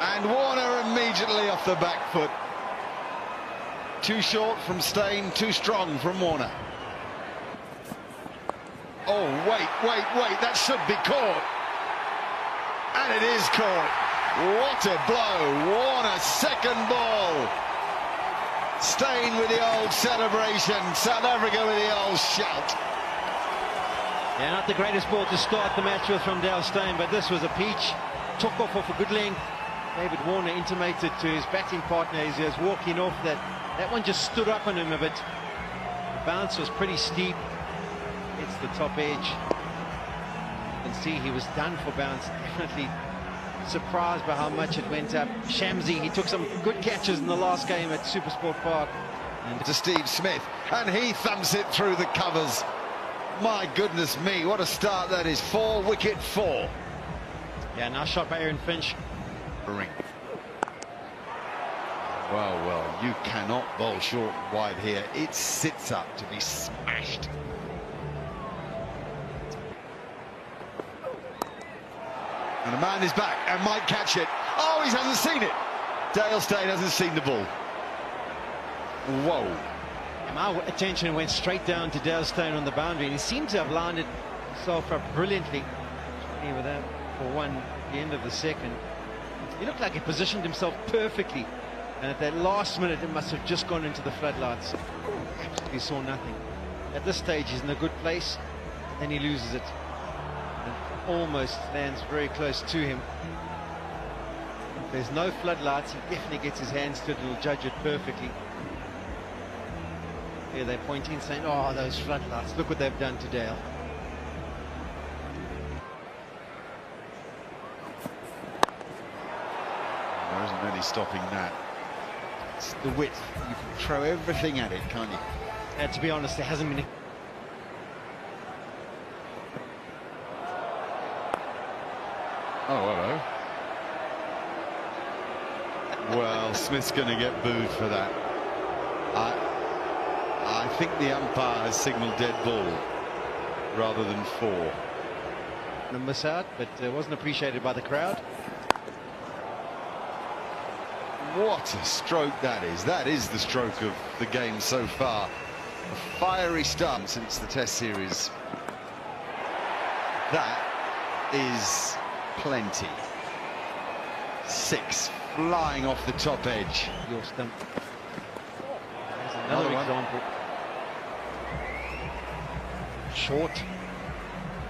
And Warner immediately off the back foot. Too short from Steyn, too strong from Warner. Oh, wait, that should be caught. And it is caught. What a blow. Warner's second ball. Steyn with the old celebration. South Africa with the old shout. Yeah, not the greatest ball to start the match with from Dale Steyn, but this was a peach. Took off a good length. David Warner intimated to his batting partner as he was walking off that one just stood up on him a bit. The bounce was pretty steep. It's the top edge. You can see he was done for bounce. Definitely surprised by how much it went up. Shamsi, he took some good catches in the last game at Supersport Park. And to Steve Smith, and he thumps it through the covers. My goodness me, what a start that is. 4 wicket 4. Yeah, nice shot by Aaron Finch. Well, you cannot bowl short and wide here. It sits up to be smashed. And the man is back and might catch it. Oh, he hasn't seen it. Dale Steyn hasn't seen the ball. Whoa. And my attention went straight down to Dale Steyn on the boundary, and he seemed to have lined himself up brilliantly. With that for one, the end of the second. He looked like he positioned himself perfectly. And at that last minute, it must have just gone into the floodlights. He saw nothing. At this stage, he's in a good place. Then he loses it. And almost lands very close to him. If there's no floodlights, he definitely gets his hands to it and will judge it perfectly. Here they're pointing, saying, oh, those floodlights, look what they've done to Dale. There isn't any stopping that. It's the width. You can throw everything at it, can't you? To be honest, there hasn't been Oh, hello. Well, Smith's going to get booed for that. I think the umpire has signalled dead ball rather than 4. A miss out, but wasn't appreciated by the crowd. What a stroke that is. That is the stroke of the game so far. A fiery start since the Test series. That is plenty. 6 flying off the top edge. Your stump. There's another example. Short.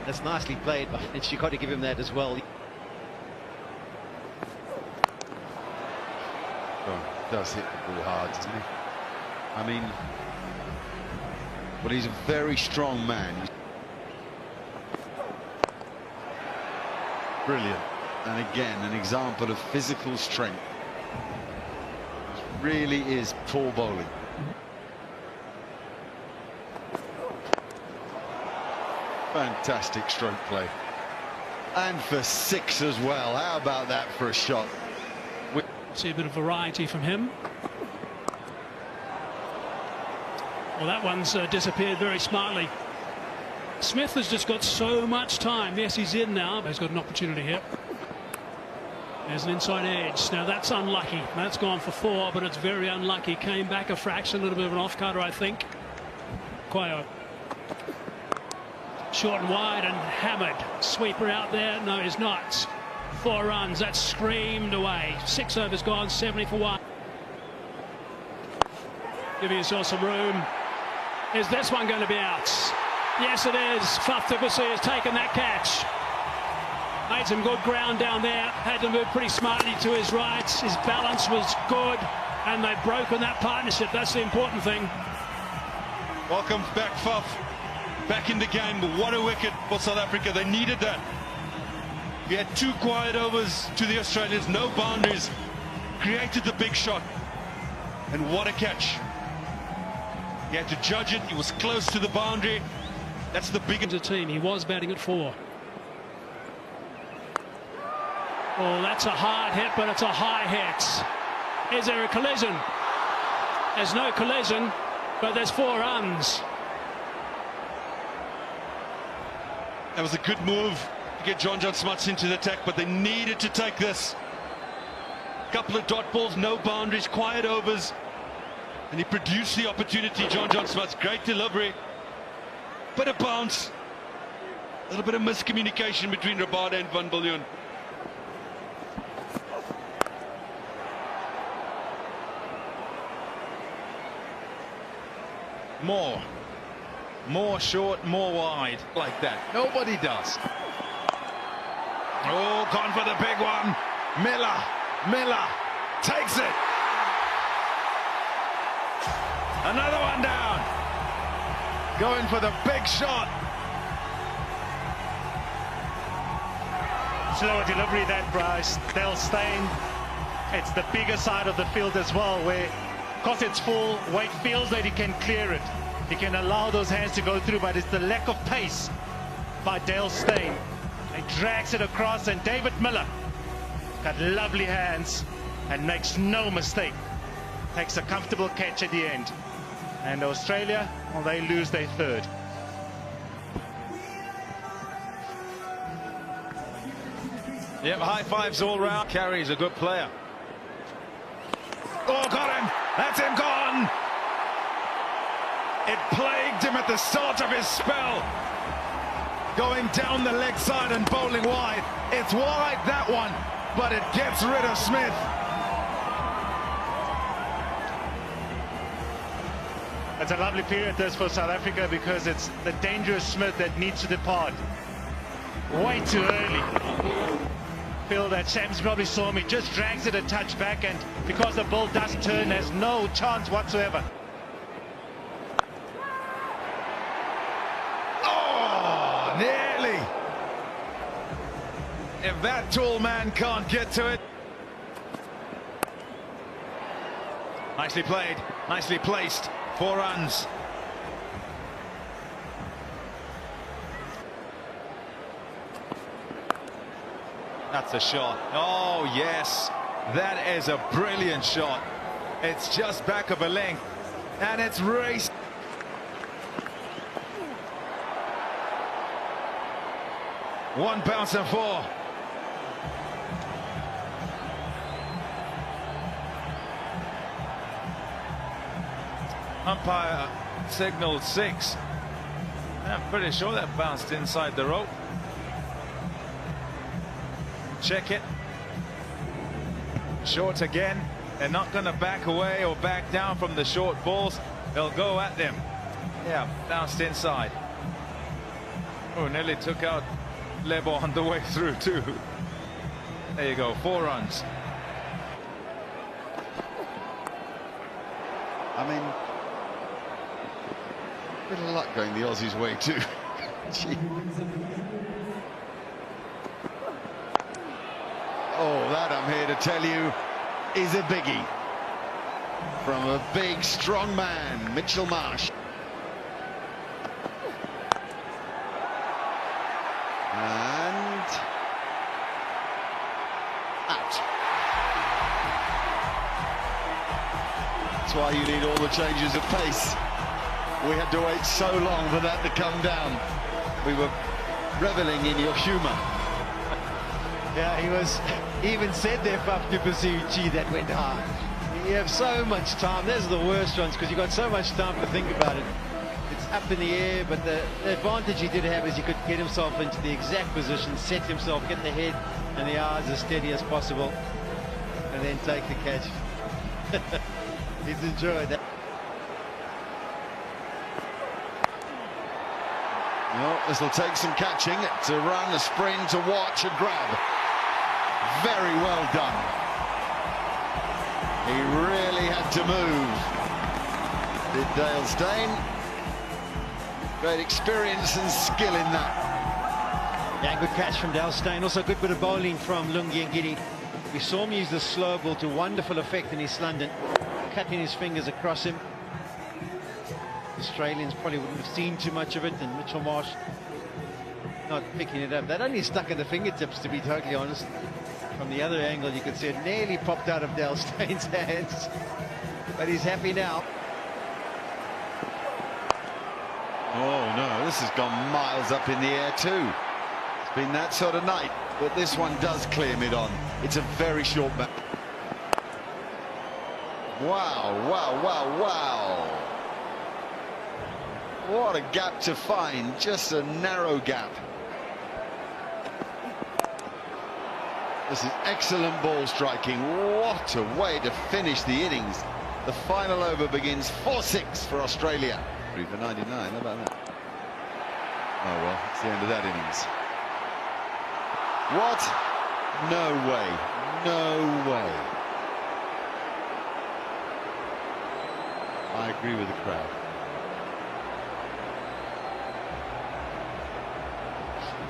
That's nicely played, but you got to give him that as well. Oh, does hit the ball hard, doesn't he? I mean, but he's a very strong man. Brilliant. And again, an example of physical strength. It really is poor bowling. Fantastic stroke play. And for 6 as well. How about that for a shot? See a bit of variety from him. Well, that one's disappeared very smartly. Smith has just got so much time. Yes, he's in now, but he's got an opportunity here. There's an inside edge. Now that's unlucky. That's gone for 4, but it's very unlucky. Came back a fraction, a little bit of an off-cutter, I think. Quayo. Short and wide and hammered. Sweeper out there. No, he's not. 4 runs. That's screamed away. 6 overs gone. 70 for 1. Give yourself some room. Is this one going to be out? Yes, it is. Faf du Plessis has taken that catch. Made some good ground down there. Had to move pretty smartly to his right. His balance was good, and they've broken that partnership. That's the important thing. Welcome back, Faf. Back in the game. But what a wicket for South Africa. They needed that. We had 2 quiet overs to the Australians. No boundaries. Created the big shot. And what a catch. He had to judge it. He was close to the boundary. That's the biggest team. He was batting at 4. Oh, that's a hard hit, but it's a high hit. Is there a collision? There's no collision, but there's 4 runs. That was a good move to get John Smuts into the attack, but they needed to take this. Couple of dot balls, no boundaries, quiet overs. And he produced the opportunity. John Smith's great delivery. Bit of bounce. A little bit of miscommunication between Rabada and Van Biljon. More short, more wide, like that. Nobody does. Oh, gone for the big one. Miller takes it. Another one down. Going for the big shot. Slower delivery that Bryce. Dale Steyn, it's the bigger side of the field as well, where because it's full, Wade feels that he can clear it. He can allow those hands to go through, but it's the lack of pace by Dale Steyn. He drags it across, and David Miller got lovely hands and makes no mistake. Takes a comfortable catch at the end. And Australia, well, they lose their third. Yep, high fives all round. Carey's a good player. Oh, got him. That's him gone. It plagued him at the start of his spell. Going down the leg side and bowling wide. It's wide, that one, but it gets rid of Smith. It's a lovely period this for South Africa, because it's the dangerous Smith that needs to depart way too early. Feel that Shams probably saw me, just drags it a touch back, and because the ball does turn, there's no chance whatsoever. Oh, nearly. If that tall man can't get to it. Nicely played, nicely placed. 4 runs. That's a shot. Oh, yes. That is a brilliant shot. It's just back of a length. And it's raced. One bounce and 4. Umpire signaled 6. I'm pretty sure that bounced inside the rope. Check it. Short again. They're not going to back away or back down from the short balls. They'll go at them. Yeah, bounced inside. Oh, nearly took out Lebo on the way through too. There you go, 4 runs. I mean, a bit of luck going the Aussies' way too. Gee. Oh, that, I'm here to tell you, is a biggie. From a big, strong man, Mitchell Marsh. And out. That's why you need all the changes of pace. We had to wait so long for that to come down. We were reveling in your humor. Yeah, he even said there, Puff, to pursue, gee, that went hard. You have so much time. Those are the worst ones, because you've got so much time to think about it. It's up in the air, but the advantage he did have is he could get himself into the exact position, set himself, get the head and the eyes as steady as possible, and then take the catch. He's enjoyed that. Well, this will take some catching. It's a run, a sprint, a watch, a grab. Very well done. He really had to move. Did Dale Steyn. Great experience and skill in that. Yeah, good catch from Dale Steyn. Also a good bit of bowling from Lungi and Giddy. We saw him use the slow ball to wonderful effect in East London, cutting his fingers across him. Australians probably wouldn't have seen too much of it, and Mitchell Marsh not picking it up. That only stuck at the fingertips, to be totally honest. From the other angle, you could see it nearly popped out of Dale Steyn's hands. But he's happy now. Oh no, this has gone miles up in the air too. It's been that sort of night, but this one does clear mid-on. It's a very short match. Wow, wow, wow, wow. What a gap to find, just a narrow gap. This is excellent ball striking. What a way to finish the innings. The final over begins 4-6 for Australia. 3 for 99, how about that? Oh well, it's the end of that innings. What? No way. No way. I agree with the crowd.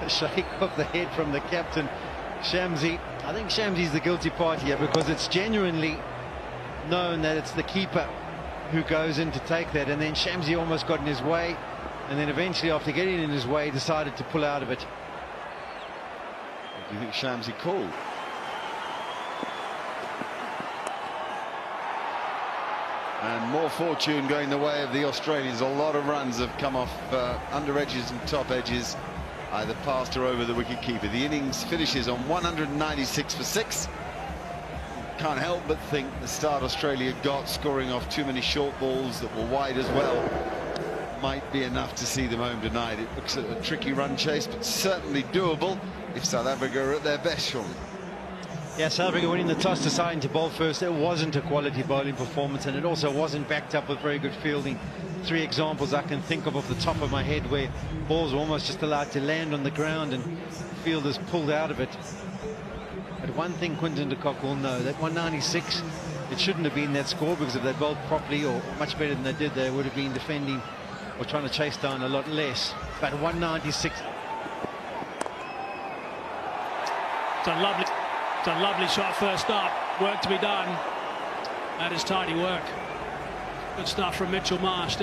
A shake of the head from the captain, Shamsi. I think Shamsi's the guilty party here, because it's genuinely known that it's the keeper who goes in to take that, and then Shamsi almost got in his way, and then eventually, after getting in his way, decided to pull out of it. What do you think Shamsi called? And more fortune going the way of the Australians. A lot of runs have come off under edges and top edges, either past or over the wicket-keeper. The innings finishes on 196 for 6. Can't help but think the start Australia got, scoring off too many short balls that were wide as well, might be enough to see them home tonight. It looks at a tricky run chase, but certainly doable if South Africa are at their best, Sean. Yeah, South Africa winning the toss, deciding to bowl first. It wasn't a quality bowling performance, and it also wasn't backed up with very good fielding. 3 examples I can think of off the top of my head where balls were almost just allowed to land on the ground and fielders pulled out of it. But one thing Quinton de Kock will know, that 196, it shouldn't have been that score, because if they bowled properly or much better than they did, they would have been defending or trying to chase down a lot less. But 196. It's a lovely shot first up. Work to be done. That is tidy work. Good stuff from Mitchell Marsh.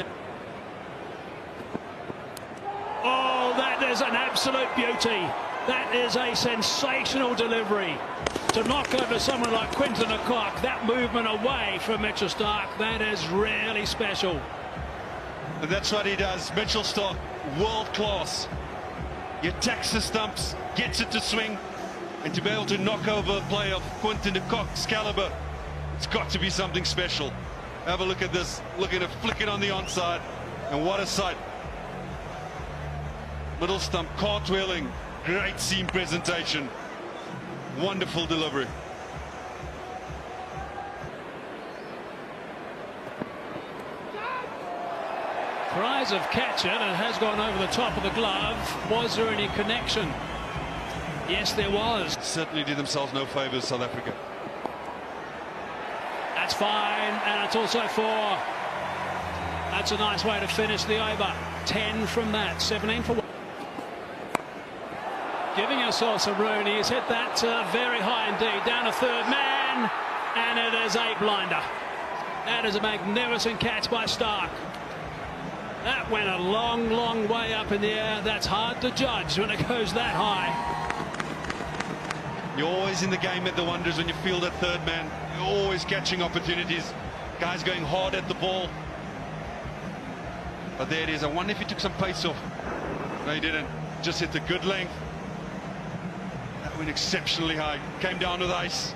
Oh, that is an absolute beauty. That is a sensational delivery. To knock over someone like Quinton de Kock, that movement away from Mitchell Starc, that is really special. And that's what he does. Mitchell Starc, world class. He attacks the stumps, gets it to swing, and to be able to knock over a play of Quinton de Kock's caliber, it's got to be something special. Have a look at this. Look at it, flick it on the onside, and what a sight. Middle stump cartwheeling, great seam presentation, wonderful delivery. Cries of catch it, and it has gone over the top of the glove. Was there any connection? Yes, there was. Certainly did themselves no favours, South Africa. That's fine, and it's also 4. That's a nice way to finish the over. 10 from that, 17 for 1. Giving yourself some room. He's hit that very high indeed. Down to third man, and it is a blinder. That is a magnificent catch by Starc. That went a long, long way up in the air. That's hard to judge when it goes that high. You're always in the game at the wonders when you field at third man. You're always catching opportunities. Guys going hard at the ball. But there it is. I wonder if he took some pace off. No, he didn't. Just hit the good length. That went exceptionally high. Came down with ice.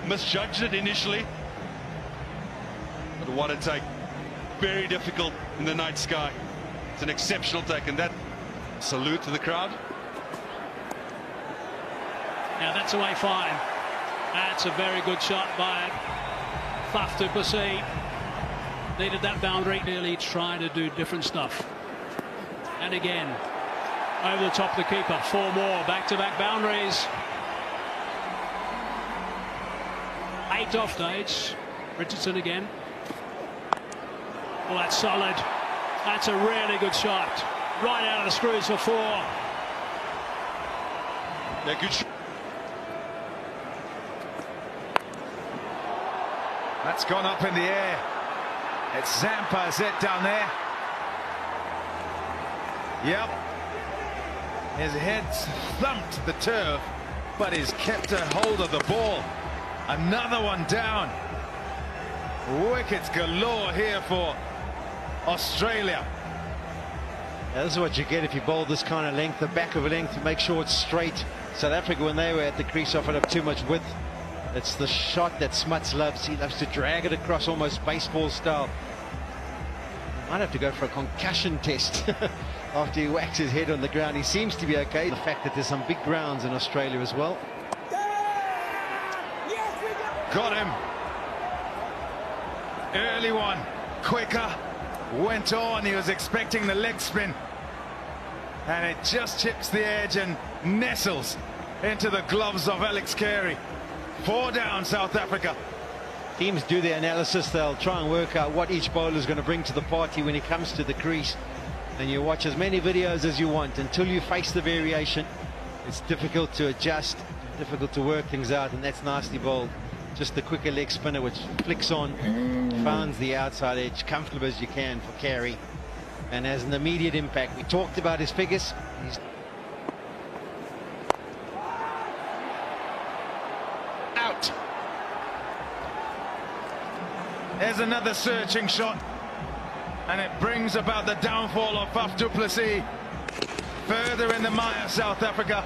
Misjudged it initially. But what a take. Very difficult in the night sky. It's an exceptional take, and that salute to the crowd. Now that's away fine. That's a very good shot by Faf du Plessis. Needed that boundary. Really trying to do different stuff. And again, over the top of the keeper. 4 more back-to-back boundaries. 8 off stage. Richardson again. Well, that's solid. That's a really good shot. Right out of the screws for 4. Yeah, good shot. That's gone up in the air. It's Zampa, is it, down there? Yep. His head's thumped the turf, but he's kept a hold of the ball. Another one down. Wickets galore here for Australia. Now, this is what you get if you bowl this kind of length, the back of a length, to make sure it's straight. South Africa, when they were at the crease, offered up too much width. It's the shot that Smuts loves. He loves to drag it across almost baseball style. Might have to go for a concussion test after he whacks his head on the ground. He seems to be okay. The fact that there's some big grounds in Australia as well. Got him. Early one, quicker, went on. He was expecting the leg spin. And it just chips the edge and nestles into the gloves of Alex Carey. 4 down, South Africa. Teams do their analysis. They'll try and work out what each bowler is going to bring to the party when he comes to the crease. And you watch as many videos as you want until you face the variation. It's difficult to adjust, difficult to work things out, and that's nicely bowled. Just the quicker leg spinner which flicks on, finds the outside edge, comfortable as you can for Carey, and has an immediate impact. We talked about his figures. He's out. There's another searching shot, and it brings about the downfall of Faf du Plessis. Further in the mire, South Africa.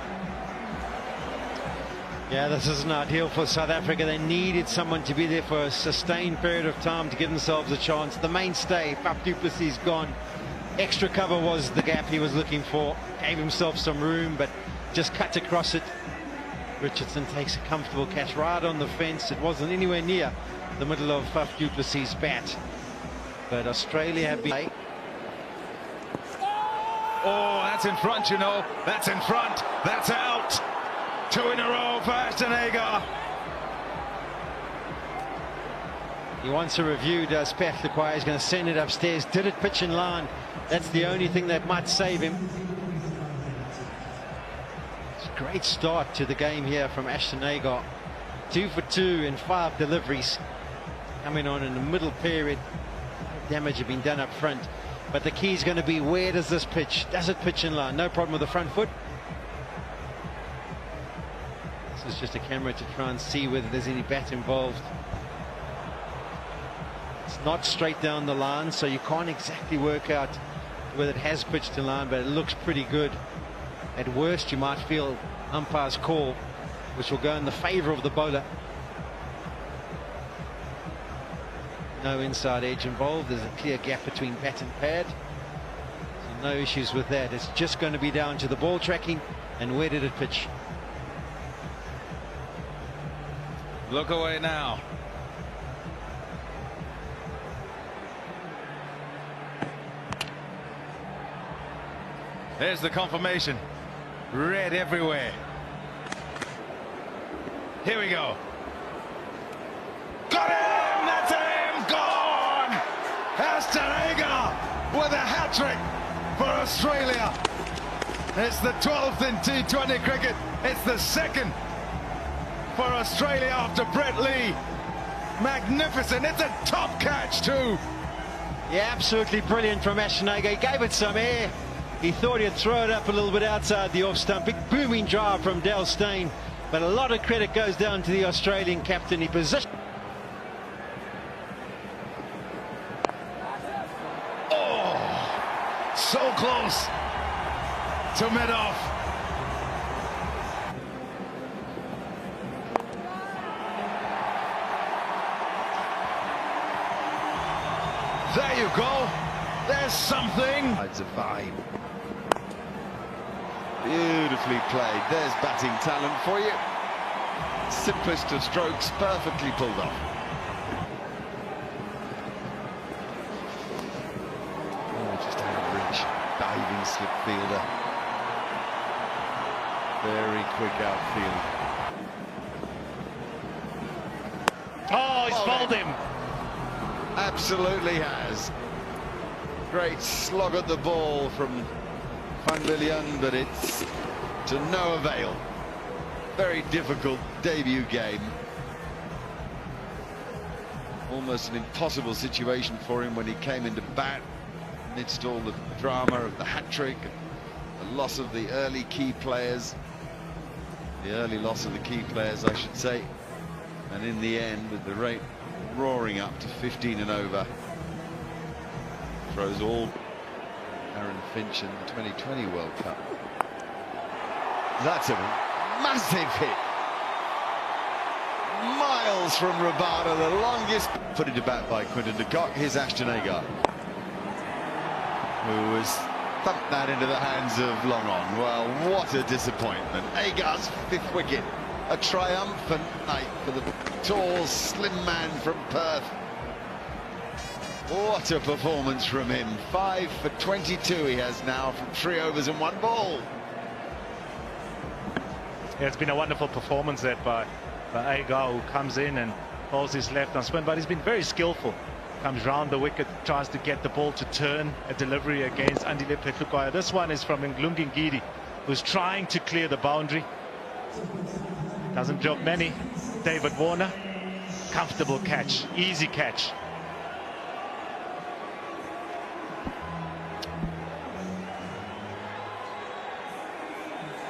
Yeah, this isn't ideal for South Africa. They needed someone to be there for a sustained period of time to give themselves a chance. The mainstay, Faf du Plessis, gone. Extra cover was the gap he was looking for. Gave himself some room, but just cut across it. Richardson takes a comfortable catch right on the fence. It wasn't anywhere near the middle of Faf du Plessis' bat. But Australia have been... Oh, that's in front, you know. That's in front. That's out. 2 in a row for Ashton Agar. He wants a review, does Pat Lequire. He's going to send it upstairs. Did it pitch in line? That's the only thing that might save him. It's a great start to the game here from Ashton Agar. 2 for 2 in 5 deliveries. Coming on in the middle period. Damage had been done up front. But the key is going to be, where does this pitch? Does it pitch in line? No problem with the front foot. This is just a camera to try and see whether there's any bat involved. It's not straight down the line, so you can't exactly work out whether it has pitched in line, but it looks pretty good. At worst, you might feel umpire's call, which will go in the favor of the bowler. No inside edge involved. There's a clear gap between bat and pad, so no issues with that. It's just going to be down to the ball tracking and where did it pitch. Look away now. There's the confirmation. Red everywhere. Here we go. Got him! That's him! Gone! Ashton Agar with a hat-trick for Australia. It's the 12th in T20 cricket. It's the 2nd for Australia after Brett Lee. Magnificent. It's a top catch too. Yeah, absolutely brilliant from Ashton Agar. He gave it some air. He thought he'd throw it up a little bit outside the off stump. Big booming drive from Dal Steyn, but a lot of credit goes down to the Australian captain. He positioned. Oh, so close to mid-off. There you go. There's something. It's a vibe. Beautifully played. There's batting talent for you. Simplest of strokes, perfectly pulled off. Oh, just average diving slip fielder. Very quick outfield. Oh, he's bowled him. Absolutely has. Great slog at the ball from Van Billion, but it's to no avail. Very difficult debut game. Almost an impossible situation for him when he came into bat amidst all the drama of the hat-trick, the loss of the early key players. The early loss of the key players, I should say. And in the end, with the rate roaring up to 15 and over, throws all Aaron Finch in the 2020 World Cup. That's a massive hit. balls from Rabada, the longest. Put into bat by Quinton de Kock. Here's Ashton Agar, who was thumped that into the hands of Long On. Well, what a disappointment. Agar's 5th wicket. A triumphant night for the tall, slim man from Perth. What a performance from him. 5 for 22 he has now from 3 overs and 1 ball. Yeah, it's been a wonderful performance there by Agar, who comes in and holds his left on spin, but he's been very skillful. Comes round the wicket, tries to get the ball to turn a delivery against Andile Petlukoya. This one is from Nglungi Ngidi, who's trying to clear the boundary. Doesn't drop many. David Warner, comfortable catch, easy catch.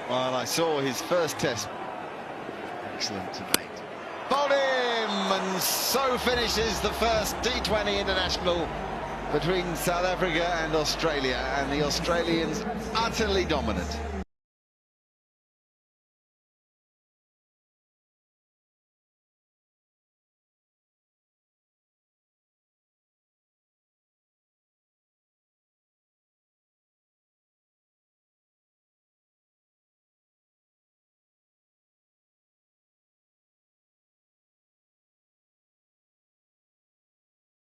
Well, I saw his first test. Excellent tonight. Bowled him, and so finishes the first T20 international between South Africa and Australia, and the Australians utterly dominant.